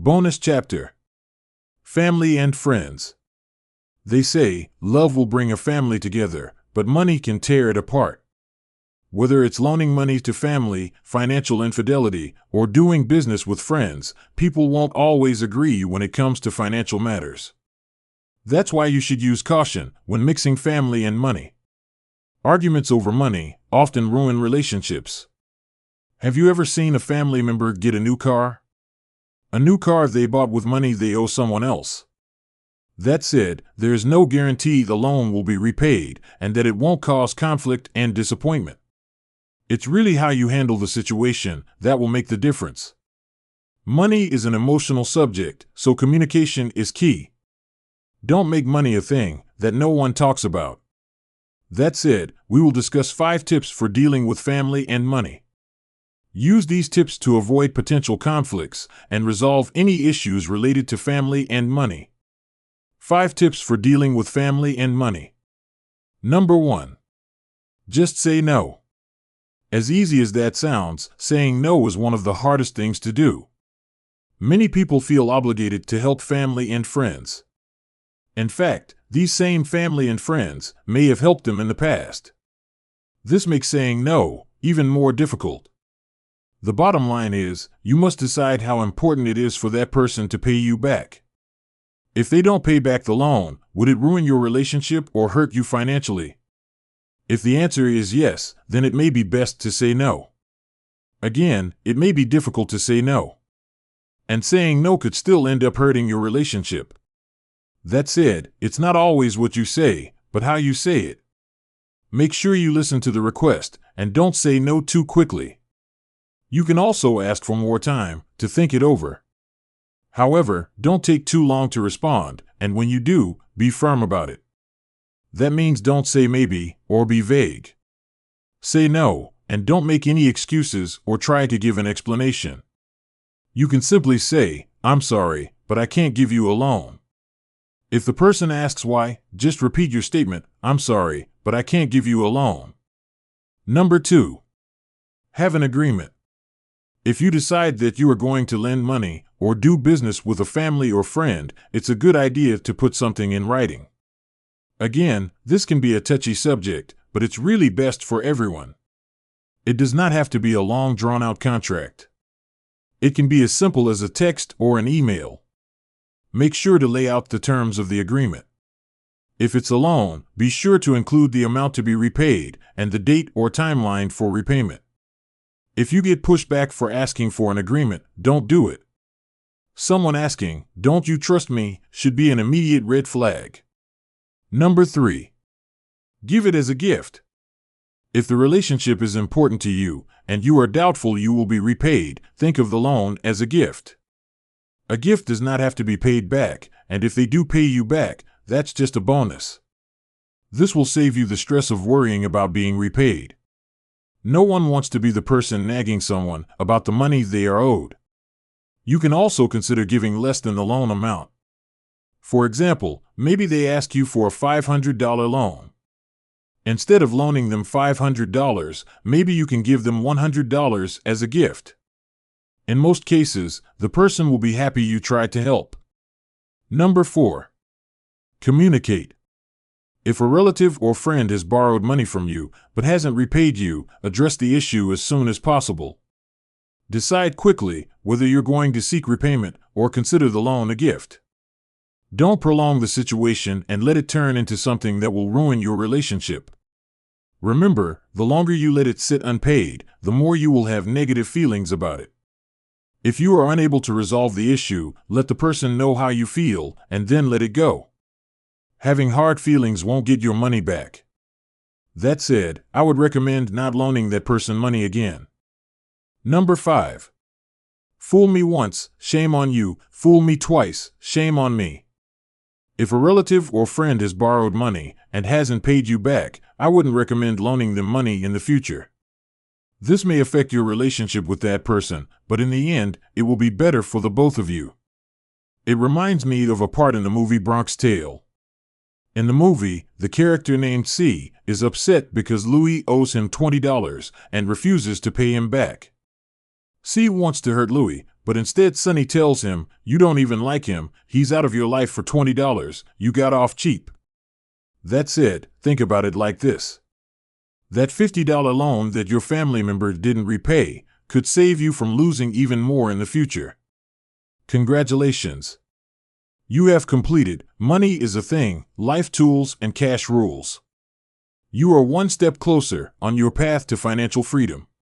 Bonus chapter. Family and friends. They say, love will bring a family together, but money can tear it apart. Whether it's loaning money to family, financial infidelity, or doing business with friends, people won't always agree when it comes to financial matters. That's why you should use caution when mixing family and money. Arguments over money often ruin relationships. Have you ever seen a family member get a new car? A new car they bought with money they owe someone else. That said, there is no guarantee the loan will be repaid and that it won't cause conflict and disappointment. It's really how you handle the situation that will make the difference. Money is an emotional subject, so communication is key. Don't make money a thing that no one talks about. That said, we will discuss 5 tips for dealing with family and money. Use these tips to avoid potential conflicts and resolve any issues related to family and money. 5 tips for dealing with family and money. Number 1. Just say no. As easy as that sounds, saying no is one of the hardest things to do. Many people feel obligated to help family and friends. In fact, these same family and friends may have helped them in the past. This makes saying no even more difficult. The bottom line is, you must decide how important it is for that person to pay you back. If they don't pay back the loan, would it ruin your relationship or hurt you financially? If the answer is yes, then it may be best to say no. Again, it may be difficult to say no. And saying no could still end up hurting your relationship. That said, it's not always what you say, but how you say it. Make sure you listen to the request and don't say no too quickly. You can also ask for more time to think it over. However, don't take too long to respond, and when you do, be firm about it. That means don't say maybe or be vague. Say no, and don't make any excuses or try to give an explanation. You can simply say, "I'm sorry, but I can't give you a loan." If the person asks why, just repeat your statement, "I'm sorry, but I can't give you a loan." Number 2. Have an agreement. If you decide that you are going to lend money or do business with a family or friend, it's a good idea to put something in writing. Again, this can be a touchy subject, but it's really best for everyone. It does not have to be a long, drawn-out contract. It can be as simple as a text or an email. Make sure to lay out the terms of the agreement. If it's a loan, be sure to include the amount to be repaid and the date or timeline for repayment. If you get pushback for asking for an agreement, don't do it. Someone asking, "Don't you trust me?" should be an immediate red flag. Number 3. Give it as a gift. If the relationship is important to you and you are doubtful you will be repaid, think of the loan as a gift. A gift does not have to be paid back, and if they do pay you back, that's just a bonus. This will save you the stress of worrying about being repaid. No one wants to be the person nagging someone about the money they are owed. You can also consider giving less than the loan amount. For example, maybe they ask you for a $500 loan. Instead of loaning them $500, maybe you can give them $100 as a gift. In most cases, the person will be happy you tried to help. Number 4. Communicate. If a relative or friend has borrowed money from you but hasn't repaid you, address the issue as soon as possible. Decide quickly whether you're going to seek repayment or consider the loan a gift. Don't prolong the situation and let it turn into something that will ruin your relationship. Remember, the longer you let it sit unpaid, the more you will have negative feelings about it. If you are unable to resolve the issue, let the person know how you feel and then let it go. Having hard feelings won't get your money back. That said, I would recommend not loaning that person money again. Number 5. Fool me once, shame on you. Fool me twice, shame on me. If a relative or friend has borrowed money and hasn't paid you back, I wouldn't recommend loaning them money in the future. This may affect your relationship with that person, but in the end, it will be better for the both of you. It reminds me of a part in the movie Bronx Tale. In the movie, the character named C is upset because Louis owes him $20 and refuses to pay him back. C wants to hurt Louis, But instead, Sonny tells him, "You don't even like him. He's out of your life for $20. You got off cheap." That said, think about it like this. That $50 loan that your family member didn't repay could save you from losing even more in the future. Congratulations. You have completed Money is a Thing, Life Tools and Cash Rules. You are one step closer on your path to financial freedom.